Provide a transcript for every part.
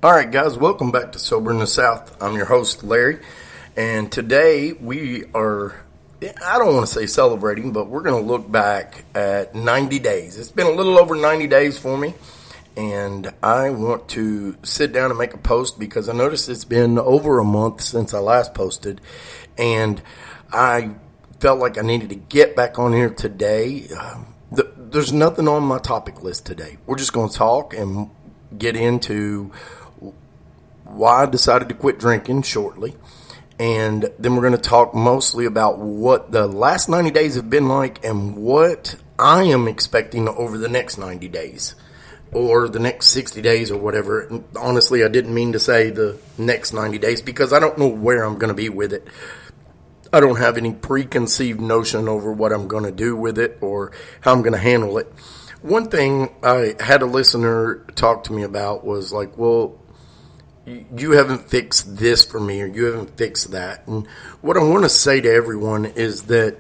All right, guys, welcome back to Sober in the South. I'm your host, Larry, and today we are, I don't want to say celebrating, but we're going to look back at 90 days. It's been a little over 90 days for me, and I want to sit down and make a post because I noticed it's been over a month since I last posted, and I felt like I needed to get back on here today. There's nothing on my topic list today. We're just going to talk and get into why I decided to quit drinking shortly. And then we're going to talk mostly about what the last 90 days have been like and what I am expecting over the next 90 days or the next 60 days or whatever. And honestly, I didn't mean to say the next 90 days because I don't know where I'm going to be with it. I don't have any preconceived notion over what I'm going to do with it or how I'm going to handle it. One thing I had a listener talk to me about was like, well, you haven't fixed this for me or you haven't fixed that. And what I want to say to everyone is that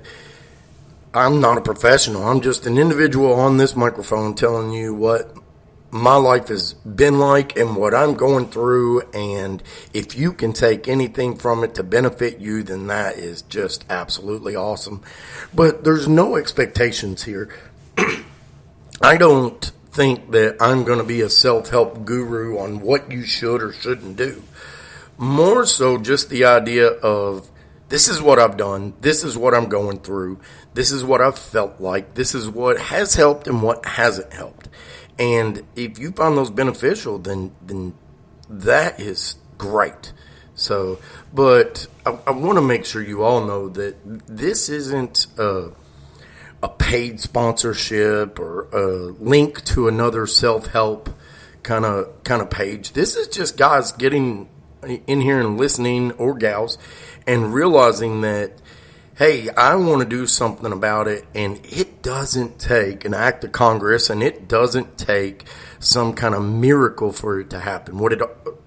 I'm not a professional. I'm just an individual on this microphone telling you what my life has been like and what I'm going through. And if you can take anything from it to benefit you, then that is just absolutely awesome. But there's no expectations here. I don't think that I'm going to be a self-help guru on what you should or shouldn't do. More so just the idea of this is what I've done, this is what I'm going through, this is what I've felt like, this is what has helped and what hasn't helped. And if you find those beneficial, then that is great. So, but I want to make sure you all know that this isn't a paid sponsorship or a link to another self-help kind of page. This is just guys getting in here and listening, or gals, and realizing that, hey, I want to do something about it, and it doesn't take an act of Congress, and it doesn't take some kind of miracle for it to happen. What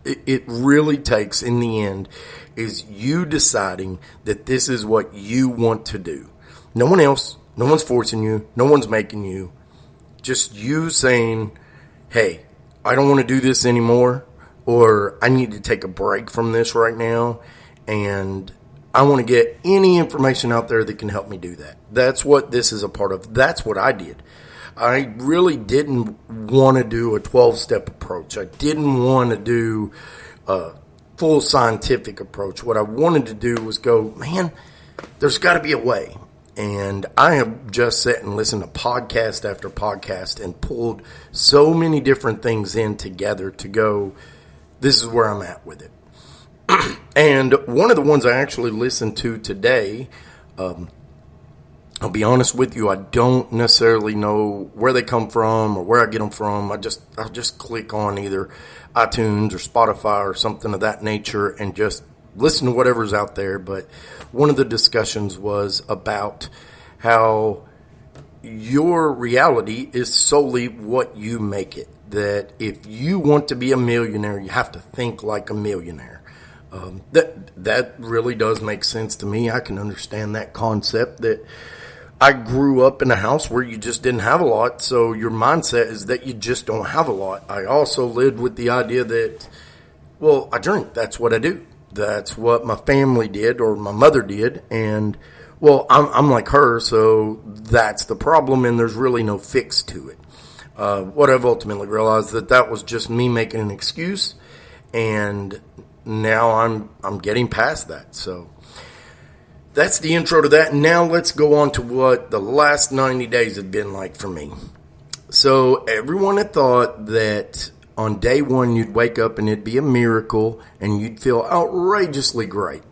it really takes in the end is you deciding that this is what you want to do. No one else. No one's forcing you. No one's making you. Just you saying, hey, I don't want to do this anymore, or I need to take a break from this right now, and I want to get any information out there that can help me do that. That's what this is a part of. That's what I did. I really didn't want to do a 12-step approach. I didn't want to do a full scientific approach. What I wanted to do was go, man, there's got to be a way. And I have just sat and listened to podcast after podcast and pulled so many different things in together to go, this is where I'm at with it. And one of the ones I actually listened to today, I'll be honest with you, I don't necessarily know where they come from or where I get them from. I'll just click on either iTunes or Spotify or something of that nature and just listen to whatever's out there. But one of the discussions was about how your reality is solely what you make it. That if you want to be a millionaire, you have to think like a millionaire. That really does make sense to me. I can understand that concept. That I grew up in a house where you just didn't have a lot, so your mindset is that you just don't have a lot. I also lived with the idea that, well, I drink. That's what I do. That's what my family did or my mother did. And, well, I'm like her, so that's the problem, and there's really no fix to it. What I've ultimately realized that was just me making an excuse, and now I'm getting past that. So that's the intro to that. Now let's go on to what the last 90 days have been like for me. So everyone had thought that on day one, you'd wake up and it'd be a miracle and you'd feel outrageously great.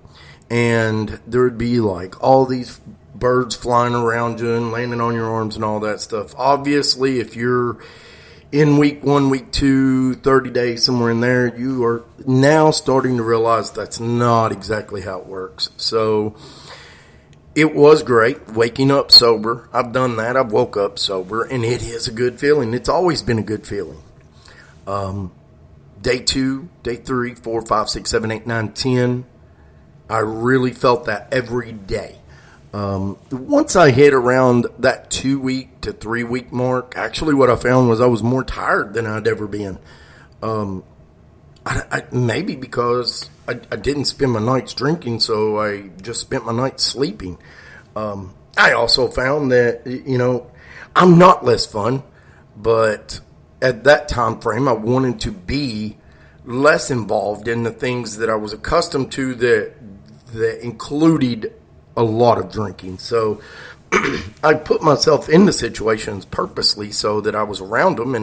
And there would be like all these birds flying around you and landing on your arms and all that stuff. Obviously, if you're in week 1, week 2, 30 days, somewhere in there, you are now starting to realize that's not exactly how it works. So it was great waking up sober. I've done that. I've woke up sober, and it is a good feeling. It's always been a good feeling. Day 2, day 3, 4, 5, 6, 7, 8, 9, 10. I really felt that every day. Once I hit around that 2-week to 3-week mark, actually what I found was I was more tired than I'd ever been. Maybe because I didn't spend my nights drinking, so I just spent my nights sleeping. I also found that, I'm not less fun, but at that time frame, I wanted to be less involved in the things that I was accustomed to that included a lot of drinking. So I put myself into situations purposely so that I was around them,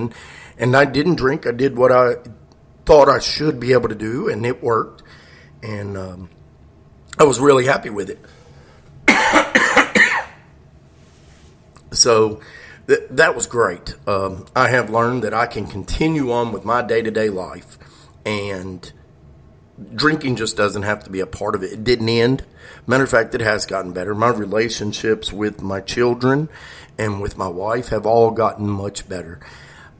and I didn't drink. I did what I thought I should be able to do, and it worked. And I was really happy with it. So that was great. I have learned that I can continue on with my day-to-day life, and drinking just doesn't have to be a part of it. It didn't end. Matter of fact, it has gotten better. My relationships with my children and with my wife have all gotten much better.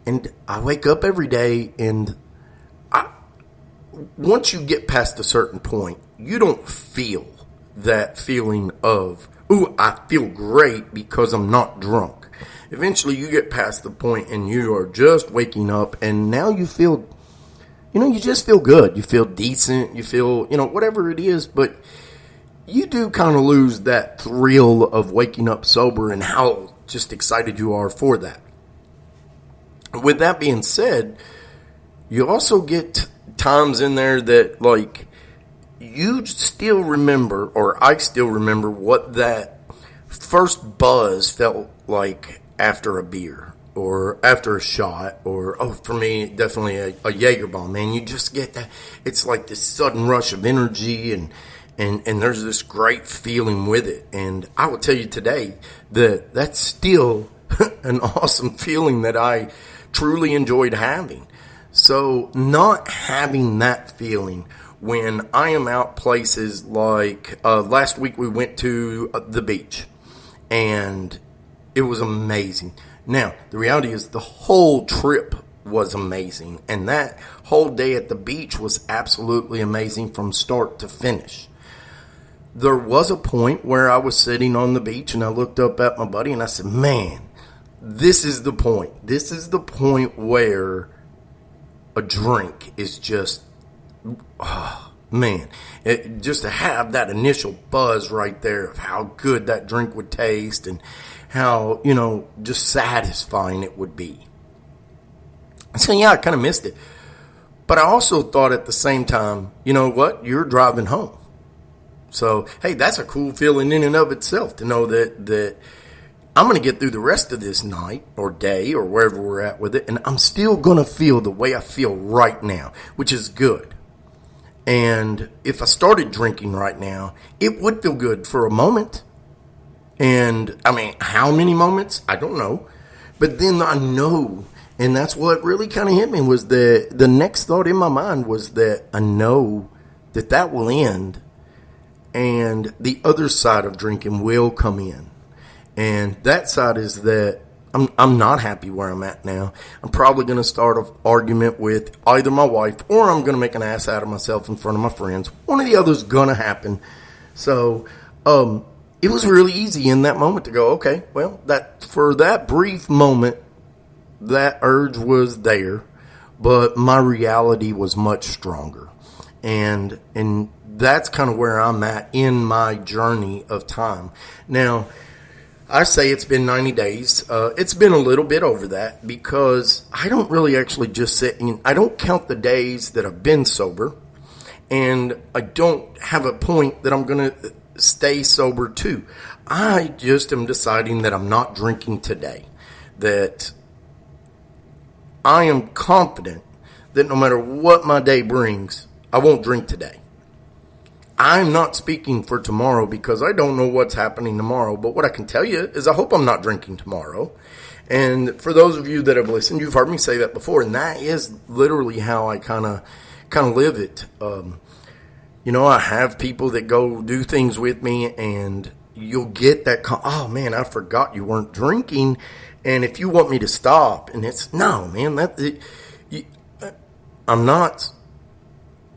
And I wake up every day, and once you get past a certain point, you don't feel that feeling of, ooh, I feel great because I'm not drunk. Eventually you get past the point and you are just waking up, and now you feel, you just feel good. You feel decent. You feel, whatever it is, but you do kind of lose that thrill of waking up sober and how just excited you are for that. With that being said, you also get times in there that, like, you still remember, or I still remember, what that first buzz felt like after a beer or after a shot, or, for me, definitely a Jaeger bomb, man. You just get that. It's like this sudden rush of energy, and there's this great feeling with it. And I will tell you today that that's still an awesome feeling that I truly enjoyed having. So not having that feeling when I am out places like last week we went to the beach, and it was amazing. Now, the reality is the whole trip was amazing, and that whole day at the beach was absolutely amazing from start to finish. There was a point where I was sitting on the beach, and I looked up at my buddy, and I said, man, this is the point. This is the point where a drink is just, just to have that initial buzz right there of how good that drink would taste and how, just satisfying it would be. So, yeah, I kind of missed it. But I also thought at the same time, you know what? You're driving home. So, hey, that's a cool feeling in and of itself to know that I'm going to get through the rest of this night or day or wherever we're at with it, and I'm still going to feel the way I feel right now, which is good. And if I started drinking right now, it would feel good for a moment. And, how many moments? I don't know. But then I know, and that's what really kind of hit me, was the next thought in my mind was that I know that will end, and the other side of drinking will come in. And that side is that I'm not happy where I'm at now. I'm probably going to start an argument with either my wife, or I'm going to make an ass out of myself in front of my friends. One or the other is going to happen. So it was really easy in that moment to go, okay, well, for that brief moment, that urge was there, but my reality was much stronger. And that's kind of where I'm at in my journey of time. Now, I say it's been 90 days. It's been a little bit over that because I don't really actually just sit in. I don't count the days that I've been sober, and I don't have a point that I'm going to stay sober to. I just am deciding that I'm not drinking today, that I am confident that no matter what my day brings, I won't drink today. I'm not speaking for tomorrow because I don't know what's happening tomorrow. But what I can tell you is I hope I'm not drinking tomorrow. And for those of you that have listened, you've heard me say that before. And that is literally how I kind of live it. I have people that go do things with me, and you'll get that, oh man, I forgot you weren't drinking. And if you want me to stop, and it's, no, man, I'm not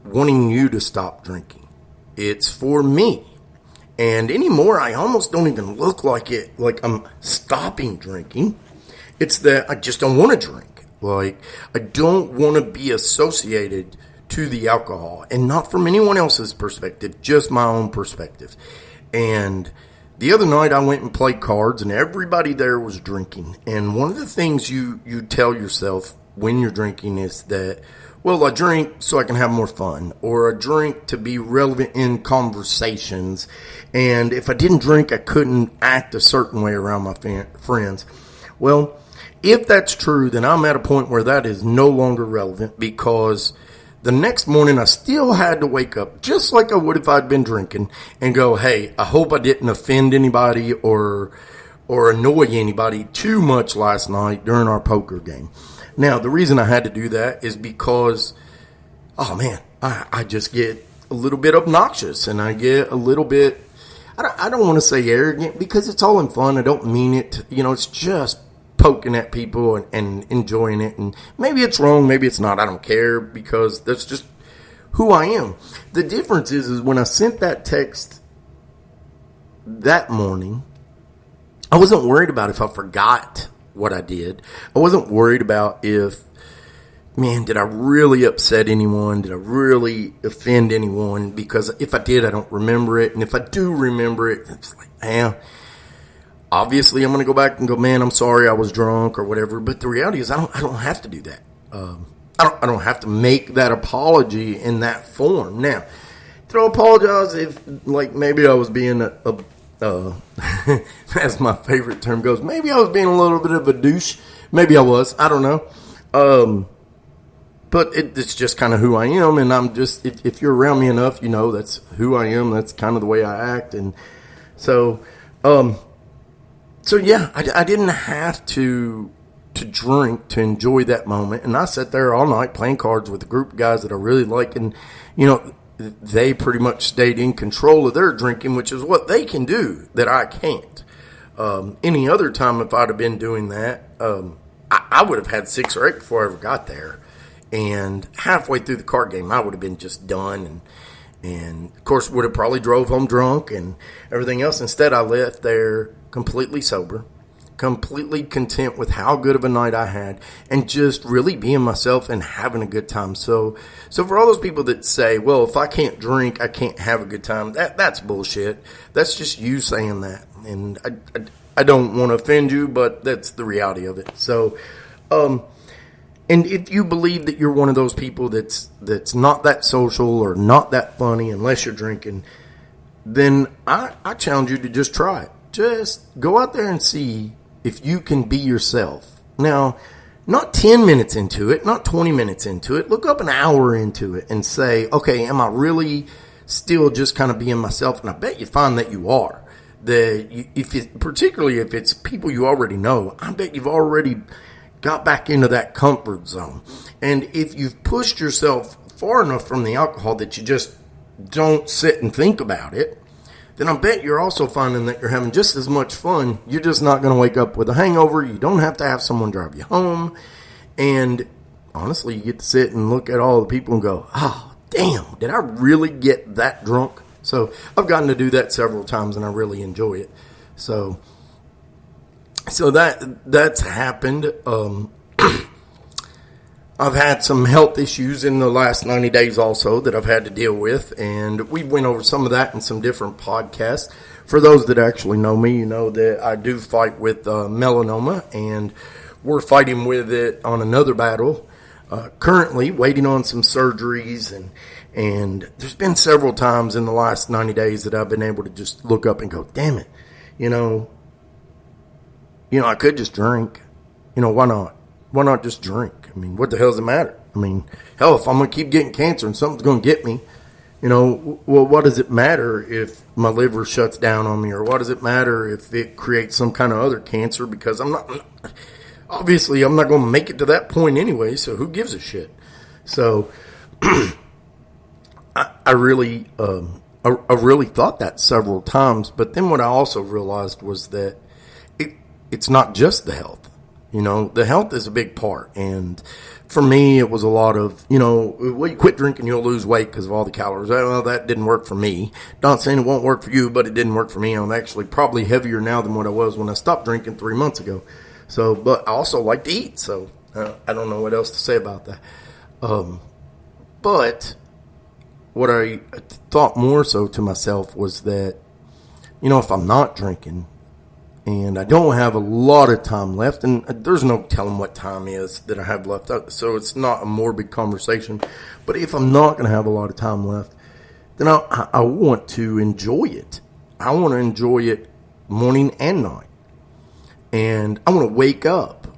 wanting you to stop drinking. It's for me. And anymore, I almost don't even look like I'm stopping drinking. It's that I just don't want to drink. Like, I don't want to be associated to the alcohol, and not from anyone else's perspective, just my own perspective. And the other night I went and played cards, and everybody there was drinking. And one of the things you tell yourself when you're drinking is that, well, I drink so I can have more fun, or I drink to be relevant in conversations. And if I didn't drink, I couldn't act a certain way around my friends. Well, if that's true, then I'm at a point where that is no longer relevant, because the next morning I still had to wake up just like I would if I'd been drinking and go, hey, I hope I didn't offend anybody or annoy anybody too much last night during our poker game. Now, the reason I had to do that is because, oh man, I just get a little bit obnoxious, and I get a little bit, I don't want to say arrogant, because it's all in fun. I don't mean it. It's just poking at people and enjoying it. And maybe it's wrong, maybe it's not. I don't care, because that's just who I am. The difference is when I sent that text that morning, I wasn't worried about if I forgot what I did. I wasn't worried about if, man, did I really upset anyone? Did I really offend anyone? Because if I did, I don't remember it. And if I do remember it, it's like, man, obviously I'm going to go back and go, man, I'm sorry I was drunk or whatever. But the reality is I don't have to do that. I don't have to make that apology in that form. Now, I'll apologize if, like, maybe I was being as my favorite term goes, maybe I was being a little bit of a douche. Maybe I was. I don't know. But it's just kind of who I am, and I'm just, if you're around me enough, that's who I am. That's kind of the way I act. And so yeah, I didn't have to drink to enjoy that moment. And I sat there all night playing cards with a group of guys that I really like, and they pretty much stayed in control of their drinking, which is what they can do that I can't. Any other time, if I'd have been doing that, I would have had 6 or 8 before I ever got there. And halfway through the card game, I would have been just done. And of course, would have probably drove home drunk and everything else. Instead, I left there completely sober, completely content with how good of a night I had, and just really being myself and having a good time. So for all those people that say, well, if I can't drink, I can't have a good time, that's bullshit. That's just you saying that. And I don't want to offend you, but that's the reality of it. So, and if you believe that you're one of those people that's not that social or not that funny unless you're drinking, then I challenge you to just try it. Just go out there and see if you can be yourself. Now, not 10 minutes into it, not 20 minutes into it. Look up an hour into it and say, okay, am I really still just kind of being myself? And I bet you find that you are. Particularly if it's people you already know, I bet you've already got back into that comfort zone. And if you've pushed yourself far enough from the alcohol that you just don't sit and think about it, then I bet you're also finding that you're having just as much fun. You're just not going to wake up with a hangover. You don't have to have someone drive you home. And honestly, you get to sit and look at all the people and go, oh, damn, did I really get that drunk? So I've gotten to do that several times, and I really enjoy it. So that's happened. I've had some health issues in the last 90 days also that I've had to deal with, and we went over some of that in some different podcasts. For those that actually know me, you know that I do fight with melanoma, and we're fighting with it on another battle. Currently waiting on some surgeries, and there's been several times in the last 90 days that I've been able to just look up and go, damn it, I could just drink. Why not? Why not just drink? I mean, what the hell does it matter? I mean, hell, if I'm going to keep getting cancer and something's going to get me, well, what does it matter if my liver shuts down on me? Or what does it matter if it creates some kind of other cancer? Because obviously I'm not going to make it to that point anyway, so who gives a shit? So I really thought that several times. But then what I also realized was that it's not just the health. The health is a big part. And for me, it was a lot of, well, you quit drinking, you'll lose weight because of all the calories. Well, that didn't work for me. Not saying it won't work for you, but it didn't work for me. I'm actually probably heavier now than what I was when I stopped drinking 3 months ago. So, but I also like to eat. So I don't know what else to say about that. But what I thought more so to myself was that, if I'm not drinking and I don't have a lot of time left, and there's no telling what time is that I have left, so it's not a morbid conversation, but if I'm not going to have a lot of time left, then I want to enjoy it. I want to enjoy it morning and night. And I want to wake up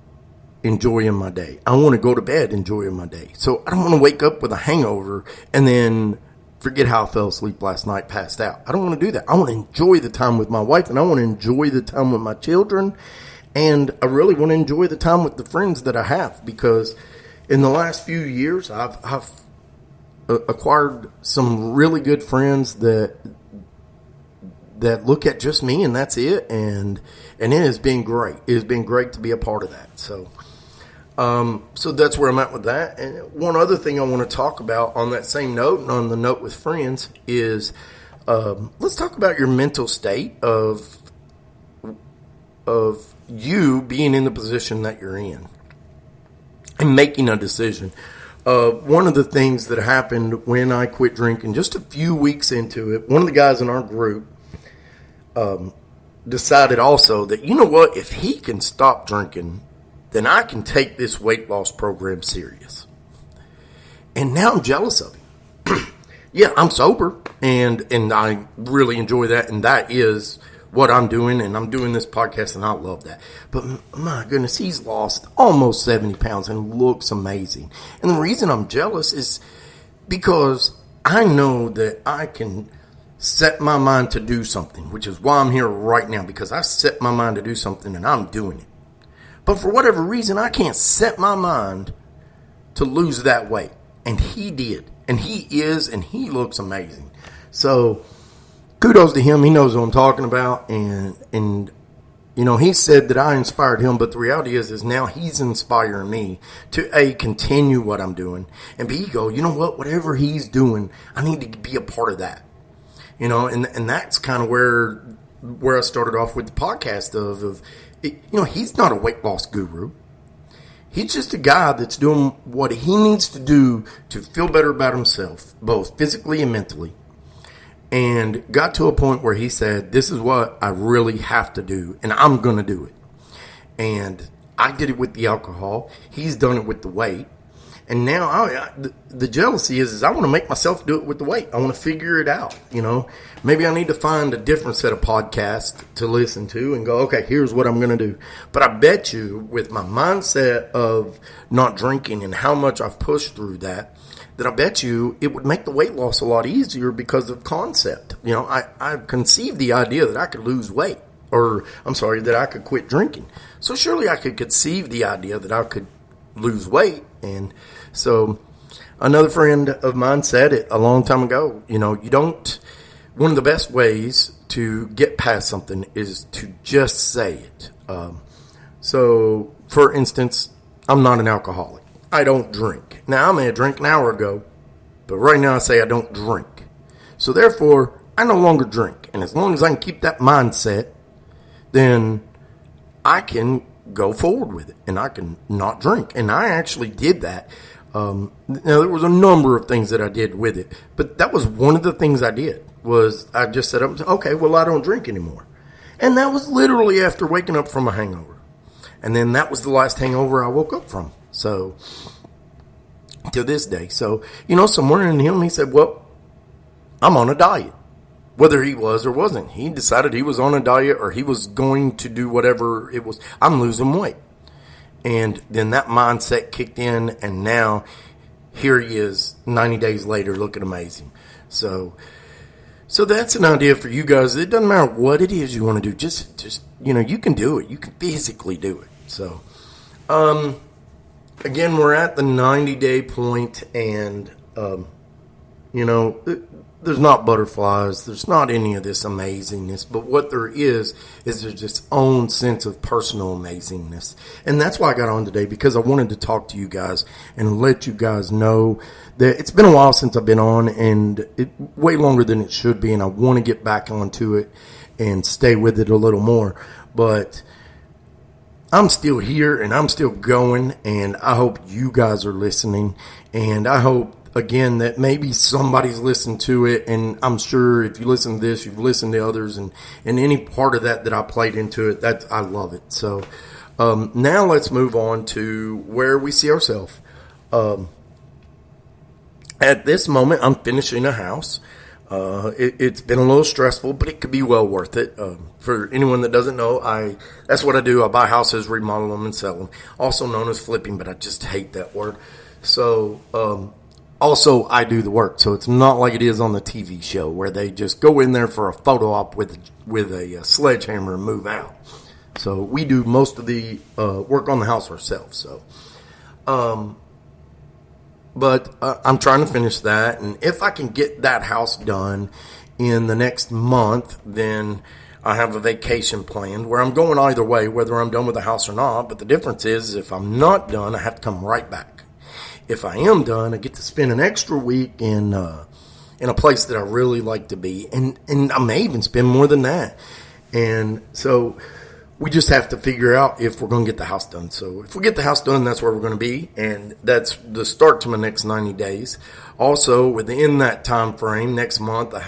enjoying my day. I want to go to bed enjoying my day. So I don't want to wake up with a hangover and then forget how I fell asleep last night, passed out. I don't want to do that. I want to enjoy the time with my wife, and I want to enjoy the time with my children. And I really want to enjoy the time with the friends that I have, because in the last few years, I've acquired some really good friends that look at just me and that's it. And it has been great. It has been great to be a part of that. So that's where I'm at with that. And one other thing I want to talk about on that same note, and on the note with friends, is let's talk about your mental state of you being in the position that you're in and making a decision. One of the things that happened when I quit drinking, just a few weeks into it, one of the guys in our group decided also that, if he can stop drinking, then I can take this weight loss program serious. And now I'm jealous of him. Yeah, I'm sober, and I really enjoy that, and that is what I'm doing, and I'm doing this podcast, and I love that. But my goodness, he's lost almost 70 pounds and looks amazing. And the reason I'm jealous is because I know that I can set my mind to do something, which is why I'm here right now, because I set my mind to do something, and I'm doing it. But for whatever reason, I can't set my mind to lose that weight. And he did. And he is, and he looks amazing. So kudos to him. He knows what I'm talking about. And he said that I inspired him. But the reality is now he's inspiring me to, A, continue what I'm doing. And B, go, whatever he's doing, I need to be a part of that. And that's kind of where I started off with the podcast of he's not a weight loss guru. He's just a guy that's doing what he needs to do to feel better about himself, both physically and mentally. And got to a point where he said, this is what I really have to do, and I'm going to do it. And I did it with the alcohol. He's done it with the weight. And now the jealousy is I want to make myself do it with the weight. I want to figure it out. Maybe I need to find a different set of podcasts to listen to and go, okay, here's what I'm going to do. But I bet you, with my mindset of not drinking and how much I've pushed through that I bet you it would make the weight loss a lot easier because of concept. I conceived the idea that I could lose weight, that I could quit drinking. So surely I could conceive the idea that I could lose weight. And so another friend of mine said it a long time ago, one of the best ways to get past something is to just say it. So for instance, I'm not an alcoholic. I don't drink. Now I may have drank an hour ago, but right now I say I don't drink. So therefore I no longer drink. And as long as I can keep that mindset, then I can go forward with it, and I can not drink. And I actually did that. Now there was a number of things that I did with it, but that was one of the things I did. Was I just said, okay, well, I don't drink anymore. And that was literally after waking up from a hangover. And then that was the last hangover I woke up from. So to this day. So, somewhere in him, he said, well, I'm on a diet. Whether he was or wasn't, he decided he was on a diet, or he was going to do whatever it was. I'm losing weight. And then that mindset kicked in, and now here he is 90 days later looking amazing. So that's an idea for you guys. It doesn't matter what it is you want to do. Just you can do it. You can physically do it. So, again, we're at the 90-day point, and, there's not butterflies. There's not any of this amazingness. But what there is there's its own sense of personal amazingness. And that's why I got on today, because I wanted to talk to you guys and let you guys know that it's been a while since I've been on, and way longer than it should be. And I want to get back onto it and stay with it a little more. But I'm still here, and I'm still going, and I hope you guys are listening, and I hope again, that maybe somebody's listened to it, and I'm sure if you listen to this, you've listened to others, and any part of that I played into it, that I love it. So now let's move on to where we see ourselves. At this moment, I'm finishing a house. It's been a little stressful, but it could be well worth it. For anyone that doesn't know, that's what I do. I buy houses, remodel them, and sell them. Also known as flipping, but I just hate that word. So, also I do the work. So it's not like it is on the TV show where they just go in there for a photo op with a sledgehammer and move out. So we do most of the work on the house ourselves. So, but I'm trying to finish that, and if I can get that house done in the next month, then I have a vacation planned where I'm going either way, whether I'm done with the house or not. But the difference is, if I'm not done, I have to come right back. If I am done, I get to spend an extra week in a place that I really like to be, and I may even spend more than that. And so we just have to figure out if we're going to get the house done. So if we get the house done, that's where we're going to be, and that's the start to my next 90 days. Also, within that time frame, next month, I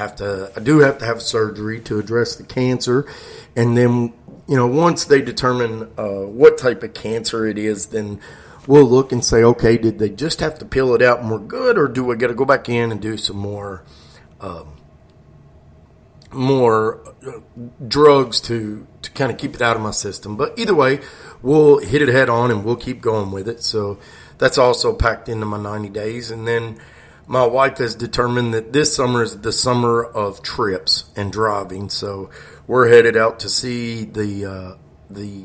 do have to have surgery to address the cancer, and then once they determine what type of cancer it is, then we'll look and say, okay, did they just have to peel it out and we're good, or do we got to go back in and do some more drugs to kind of keep it out of my system? But either way, we'll hit it head on and we'll keep going with it. So that's also packed into my 90 days. And then my wife has determined that this summer is the summer of trips and driving. So we're headed out to see the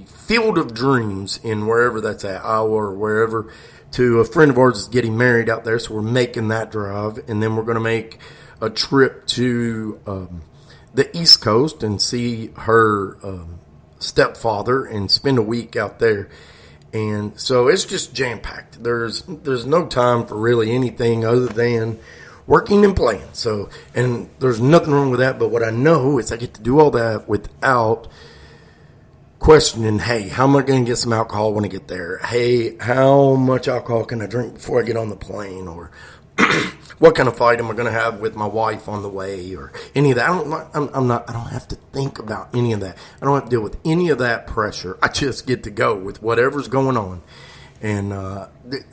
Field of Dreams in wherever that's at, Iowa or wherever, to a friend of ours is getting married out there. So we're making that drive, and then we're going to make a trip to the East Coast and see her stepfather and spend a week out there. And so it's just jam-packed. There's no time for really anything other than working and playing. So, and there's nothing wrong with that, but what I know is I get to do all that without questioning, hey, how am I going to get some alcohol when I get there? Hey, how much alcohol can I drink before I get on the plane? Or what kind of fight am I going to have with my wife on the way, or any of that? I don't have to think about any of that. I don't have to deal with any of that pressure. I just get to go with whatever's going on. And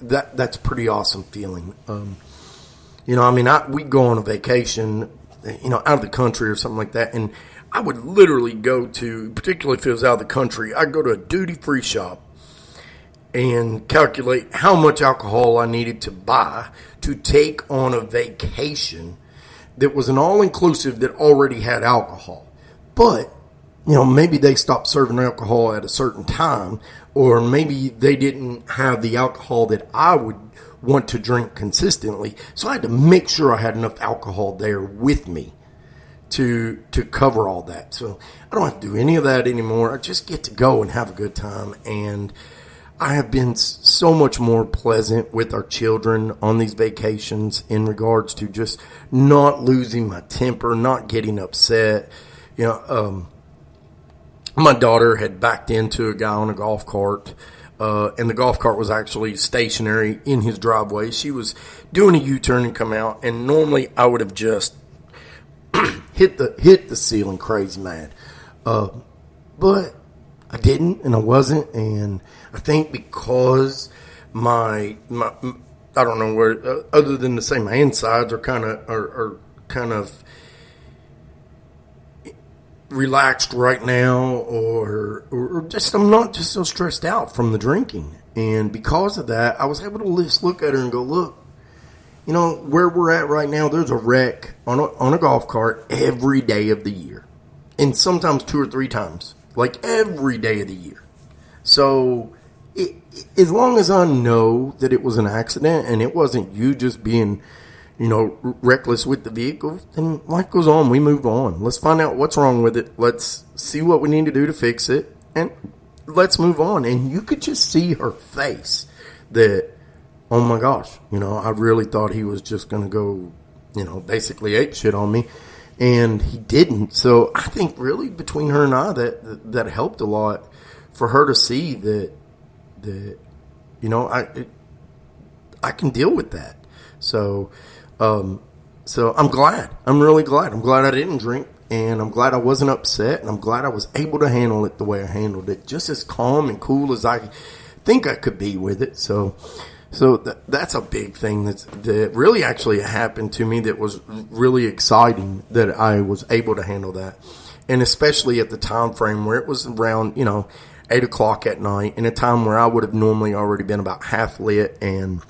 that's pretty awesome feeling. We go on a vacation, out of the country or something like that, and I would literally go to, particularly if it was out of the country, I'd go to a duty-free shop and calculate how much alcohol I needed to buy to take on a vacation that was an all-inclusive that already had alcohol. But, maybe they stopped serving alcohol at a certain time, or maybe they didn't have the alcohol that I would want to drink consistently. So I had to make sure I had enough alcohol there with me to cover all that. So I don't have to do any of that anymore. I just get to go and have a good time. And I have been so much more pleasant with our children on these vacations in regards to just not losing my temper, not getting upset. My daughter had backed into a guy on a golf cart, and the golf cart was actually stationary in his driveway. She was doing a U-turn and come out, and normally I would have just hit the ceiling crazy mad. But I didn't, and I wasn't, and I think because my I don't know where, other than to say my insides are kind of relaxed right now, or just I'm not just so stressed out from the drinking. And because of that, I was able to just look at her and go, look, where we're at right now, there's a wreck on a golf cart every day of the year, and sometimes 2 or 3 times, like every day of the year. So as long as I know that it was an accident and it wasn't you just being, reckless with the vehicle, then life goes on. We move on. Let's find out what's wrong with it. Let's see what we need to do to fix it, and let's move on. And you could just see her face that, oh my gosh, I really thought he was just going to go, basically ape shit on me, and he didn't. So I think really between her and I that helped a lot for her to see that I can deal with that. So, so I'm glad. I'm really glad. I'm glad I didn't drink, and I'm glad I wasn't upset, and I'm glad I was able to handle it the way I handled it, just as calm and cool as I think I could be with it. So that's a big thing that really actually happened to me that was really exciting, that I was able to handle that. And especially at the time frame where it was around, 8 o'clock at night, in a time where I would have normally already been about half lit, and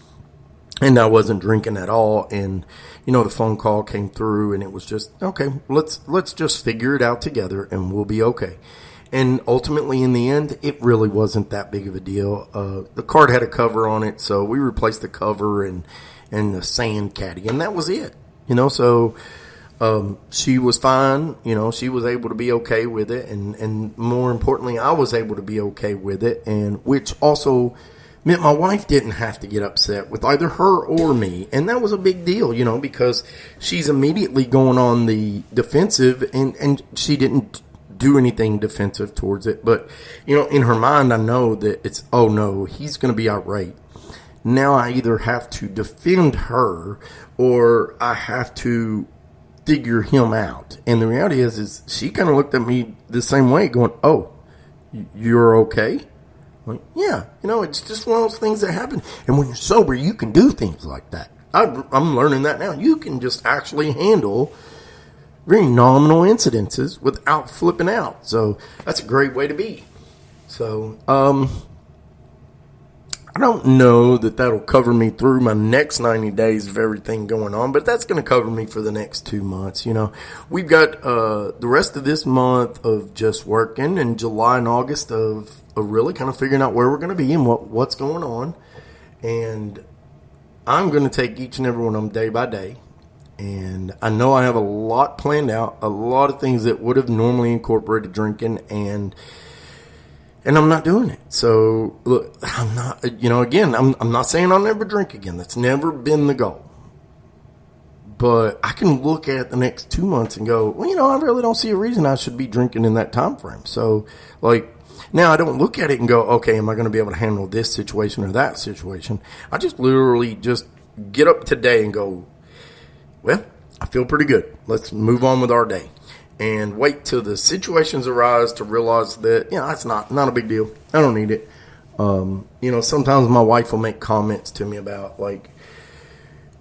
I wasn't drinking at all. And, the phone call came through, and it was just, okay, let's just figure it out together, and we'll be okay. And ultimately, in the end, it really wasn't that big of a deal. The card had a cover on it, so we replaced the cover and the sand caddy, and that was it. So she was fine. She was able to be okay with it, and more importantly, I was able to be okay with it, and which also meant my wife didn't have to get upset with either her or me, and that was a big deal, because she's immediately going on the defensive, and she didn't do anything defensive towards it. But, in her mind, I know that it's, oh no, he's going to be irate. Now I either have to defend her or I have to figure him out. And the reality is she kind of looked at me the same way, going, oh, you're okay? Like, yeah, it's just one of those things that happen. And when you're sober, you can do things like that. I'm learning that now. You can just actually handle very nominal incidences without flipping out. So that's a great way to be. So, I don't know that that'll cover me through my next 90 days of everything going on, but that's going to cover me for the next 2 months. We've got the rest of this month of just working, and July and August of really kind of figuring out where we're going to be and what's going on. And I'm going to take each and every one of them day by day. And I know I have a lot planned out, a lot of things that would have normally incorporated drinking, and I'm not doing it. So, look, I'm not, again, I'm not saying I'll never drink again. That's never been the goal. But I can look at the next 2 months and go, well, I really don't see a reason I should be drinking in that time frame. So, now I don't look at it and go, okay, am I going to be able to handle this situation or that situation? I just literally just get up today and go, well, I feel pretty good. Let's move on with our day. And wait till the situations arise to realize that, it's not a big deal. I don't need it. Sometimes my wife will make comments to me about, like,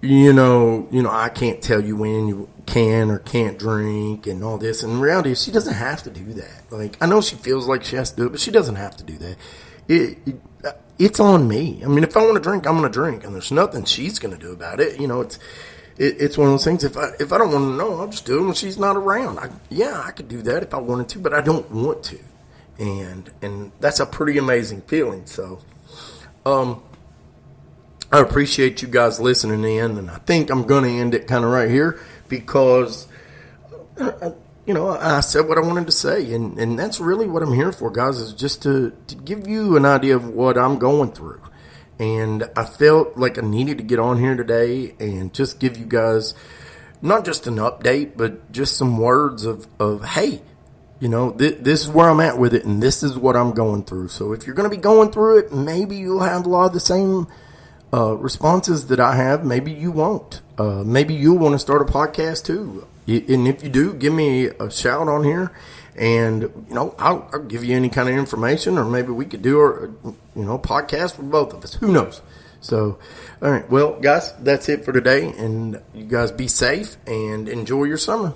I can't tell you when you can or can't drink and all this. And in reality, she doesn't have to do that. Like, I know she feels like she has to do it, but she doesn't have to do that. It's on me. I mean, if I want to drink, I'm going to drink, and there's nothing she's going to do about it. It's one of those things. If I don't want to know, I'll just do it when she's not around. I could do that if I wanted to, but I don't want to, and that's a pretty amazing feeling. So, I appreciate you guys listening in, and I think I'm going to end it kind of right here because, I said what I wanted to say, and that's really what I'm here for, guys, is just to give you an idea of what I'm going through. And I felt like I needed to get on here today and just give you guys not just an update, but just some words of hey, this is where I'm at with it, and this is what I'm going through. So if you're going to be going through it, maybe you'll have a lot of the same responses that I have. Maybe you won't. Maybe you'll want to start a podcast too. And if you do, give me a shout on here. And, I'll give you any kind of information, or maybe we could do a podcast for both of us. Who knows? So, all right. Well, guys, that's it for today. And you guys be safe and enjoy your summer.